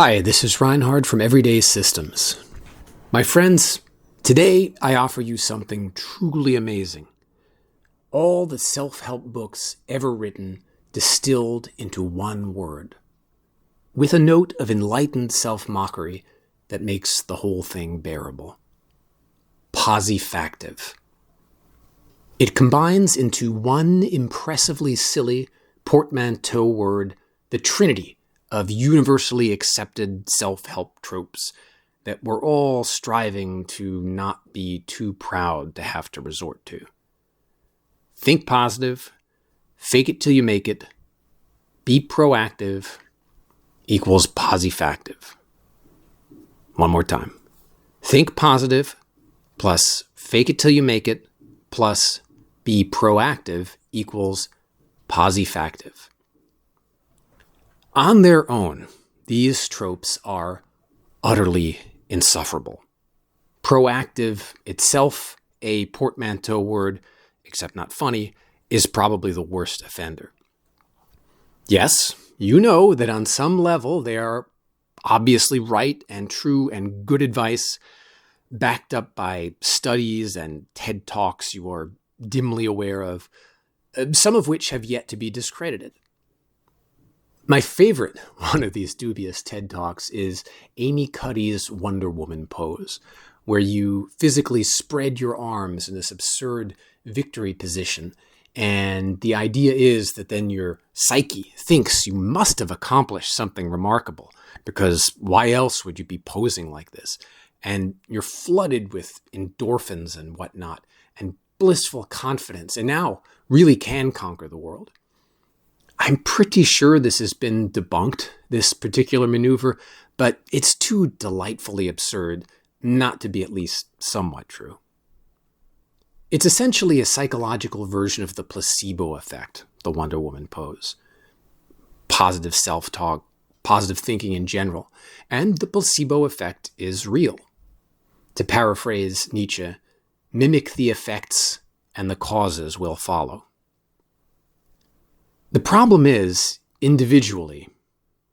Hi, this is Reinhard from Everyday Systems. My friends, today I offer you something truly amazing. All the self-help books ever written distilled into one word, with a note of enlightened self-mockery that makes the whole thing bearable. Posifactive. It combines into one impressively silly portmanteau word the trinity of universally accepted self-help tropes that we're all striving to not be too proud to have to resort to. Think positive, fake it till you make it, be proactive equals posifactive. One more time. Think positive plus fake it till you make it plus be proactive equals posifactive. On their own, these tropes are utterly insufferable. Proactive itself, a portmanteau word, except not funny, is probably the worst offender. Yes, you know that on some level they are obviously right and true and good advice, backed up by studies and TED Talks you are dimly aware of, some of which have yet to be discredited. My favorite one of these dubious TED Talks is Amy Cuddy's Wonder Woman pose, where you physically spread your arms in this absurd victory position. And the idea is that then your psyche thinks you must have accomplished something remarkable, because why else would you be posing like this? And you're flooded with endorphins and whatnot, and blissful confidence, and now really can conquer the world. I'm pretty sure this has been debunked, this particular maneuver, but it's too delightfully absurd not to be at least somewhat true. It's essentially a psychological version of the placebo effect, the Wonder Woman pose. Positive self-talk, positive thinking in general, and the placebo effect is real. To paraphrase Nietzsche, mimic the effects and the causes will follow. The problem is, individually,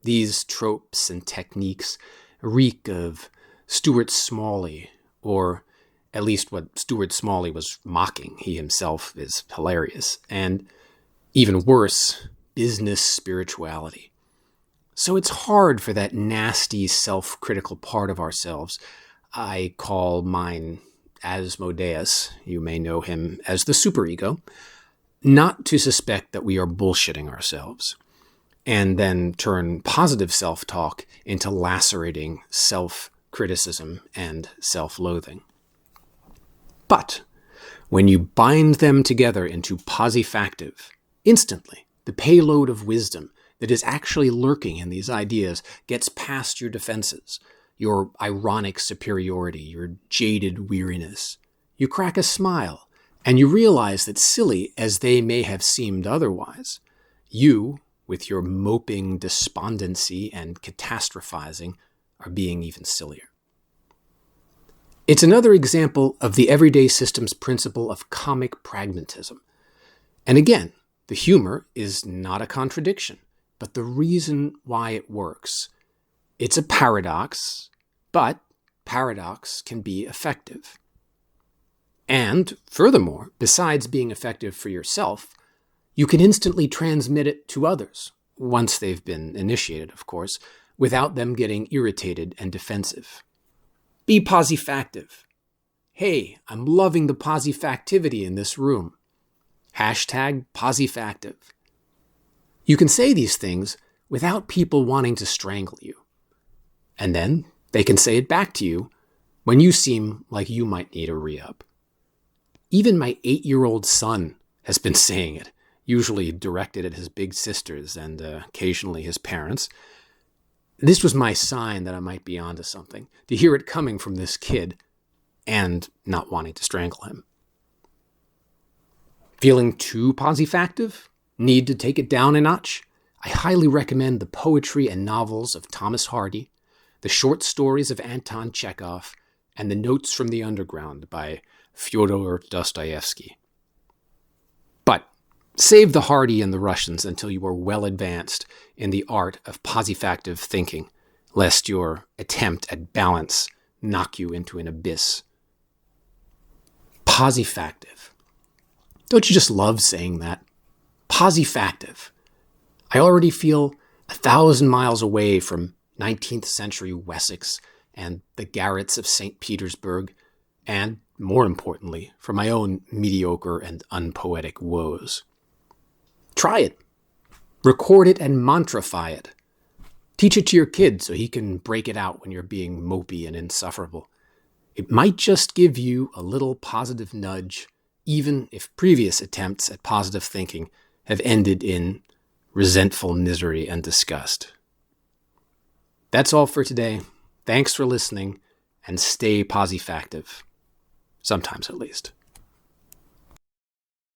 these tropes and techniques reek of Stuart Smalley, or at least what Stuart Smalley was mocking. He himself is hilarious. And even worse, business spirituality. So it's hard for that nasty self-critical part of ourselves. I call mine Asmodeus. You may know him as the superego. Not to suspect that we are bullshitting ourselves, and then turn positive self-talk into lacerating self-criticism and self-loathing. But when you bind them together into posifactive, instantly the payload of wisdom that is actually lurking in these ideas gets past your defenses, your ironic superiority, your jaded weariness. You crack a smile, and you realize that silly as they may have seemed otherwise, you, with your moping despondency and catastrophizing, are being even sillier. It's another example of the Everyday Systems principle of comic pragmatism. And again, the humor is not a contradiction, but the reason why it works. It's a paradox, but paradox can be effective. And furthermore, besides being effective for yourself, you can instantly transmit it to others, once they've been initiated, of course, without them getting irritated and defensive. Be posifactive. Hey, I'm loving the posifactivity in this room. Hashtag posifactive. You can say these things without people wanting to strangle you. And then they can say it back to you when you seem like you might need a re-up. Even my 8-year-old son has been saying it, usually directed at his big sisters and occasionally his parents. This was my sign that I might be onto something, to hear it coming from this kid and not wanting to strangle him. Feeling too posifactive? Need to take it down a notch? I highly recommend the poetry and novels of Thomas Hardy, the short stories of Anton Chekhov, and the Notes from the Underground by Fyodor Dostoevsky. But save the Hardy and the Russians until you are well advanced in the art of posifactive thinking, lest your attempt at balance knock you into an abyss. Posifactive. Don't you just love saying that? Posifactive. I already feel 1,000 miles away from 19th century Wessex and the garrets of St. Petersburg, and, more importantly, from my own mediocre and unpoetic woes. Try it. Record it and mantrify it. Teach it to your kid so he can break it out when you're being mopey and insufferable. It might just give you a little positive nudge, even if previous attempts at positive thinking have ended in resentful misery and disgust. That's all for today. Thanks for listening, and stay posifactive. Sometimes, at least.